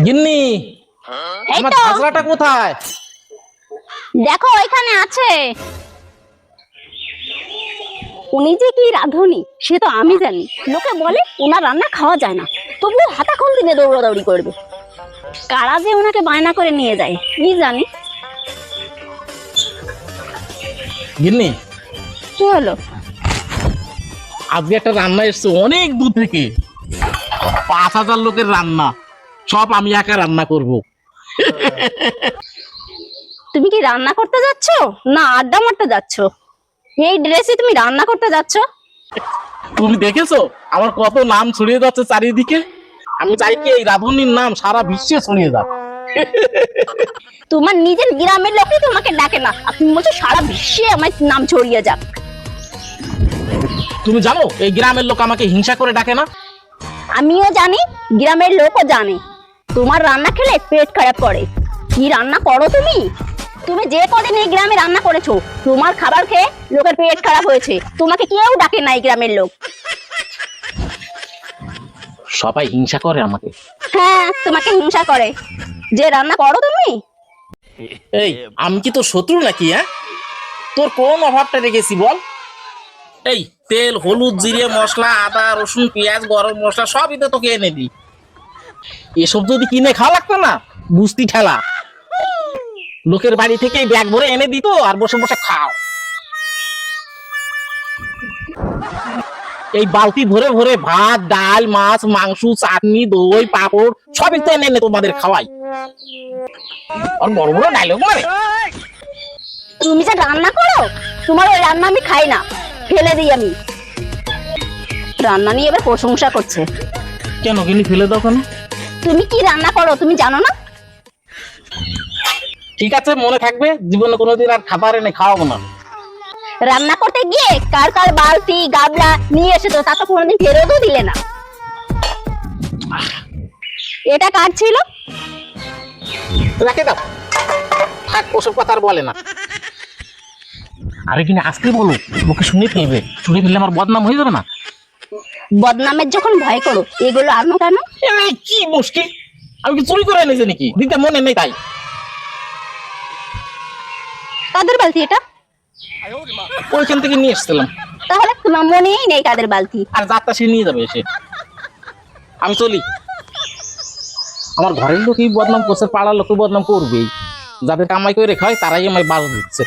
গিন্নি, এই আমার তো ঝাঁঝরাটা কোথায়? দেখো ওইখানে আছে। উনি যে কি রাঁধুনি সে তো আমি জানি। লোকে বলে ওনার রান্না খাওয়া যায় না, তবুও হাতাখল দিয়ে দৌড়াদৌড়ি করবে। কারা যে ওনাকে বায়না করে নিয়ে যায় কি জানি। গিন্নি, কি হলো? আজকে একটা রান্না এসছে অনেক দূর থেকে, 5,000 লোকের রান্না, সব আমি একা রান্না করব। তুমি কি রান্না করতে যাচ্ছ না আড্ডা মারতে যাচ্ছ? এই ড্রেসে তুমি রান্না করতে যাচ্ছ? তুমি দেখেছো আমার কত নাম ছড়িয়ে যাচ্ছে চারিদিকে? আমি চাই কি এই রাঁধুনির নাম সারা বিশ্বে ছড়িয়ে যাক। তোমার নিজের গ্রামের লোকই তোমাকে ডাকে না, আর তুমি বলছো সারা বিশ্বে আমার নাম ছড়িয়ে যাক। তুমি জানো এই গ্রামের লোক আমাকে হিংসা করে ডাকে না? আমিও জানি, গ্রামের লোকও জানে। তোমার রান্না খেলে পেট খারাপ করে। কি রান্না করো তুমি? তুমি যে কদিন এই গ্রামে রান্না করেছো, তোমার খাবার খেয়ে লোকের পেট খারাপ হয়েছে। তোমাকে কেউ ডাকে না এই গ্রামের লোক। সবাই হিংসা করে আমাকে। হ্যাঁ, তোমাকে হিংসা করে। যে রান্না করো তুমি। এই আমি কি তোর শত্রু নাকি? হ্যাঁ, তোর কোন অভাবটা রেখেছি বল? এই তেল, হলুদ, জিরে, মশলা, আদা, রসুন, পেঁয়াজ, গরম মশলা সবই তো তোকে এনে দিই। এসব যদি কিনে খাওয়া লাগতো না, বুঝতি ঠেলা। লোকের বাড়ি থেকে ব্যাগ ভরে এনে দিত আর বসে বসে খাও। এই বালতি ভরে ভরে ভাত, ডাল, মাছ, মাংস, চাটনি, দই, পাঁপড় সবই তো এনে এনে তোমাদের খাওয়াই। আর বড় বড় ডায়লগ মানে। তুমি যে রান্না করো, তোমার ওই রান্না আমি খাই না, ফেলে দিই আমি। রান্না নিয়ে এবার প্রশংসা করছে। কেন কিনি ফেলে দাও কেন? তুমি কি রান্না করো তুমি জানো না? ঠিক আছে, মনে থাকবে, জীবনে কোনোদিন আর খাবার এনে খাওয়াবো না। রান্না করতে গিয়ে কার কার বালতি গাবলা নিয়ে এসেছো, তা তো কোনোদিন ফেরতও দিলে না। এটা কার ছিল? রেখে দাও, থাক, ওসব কথা আর বলে না। আরে কিনা আজকে বলো, ওকে শুনে ফেলবে, শুনে ফেললে আমার বদনাম হয়ে যাবে না? বদনামের যখন ভয় করো এগুলো আনো কেন? এই কি মুশকিল, আমি কি চুরি করে এনেছি নাকি? দিতে মনে নেই তাই। কাদের বালতি এটা? ওইখান থেকে নিয়ে এসেছিলাম। তাহলে তোমার মনেই নেই কাদের বালতি। আর যাত্রা সে নিয়ে যাবে এসে। আমি চলি। আমার ঘরের লোকই বদনাম করছে, পাড়ার লোকই বদনাম করবেই। যাদের কামাই করে খায় তারাই আমায় বাস দিচ্ছে।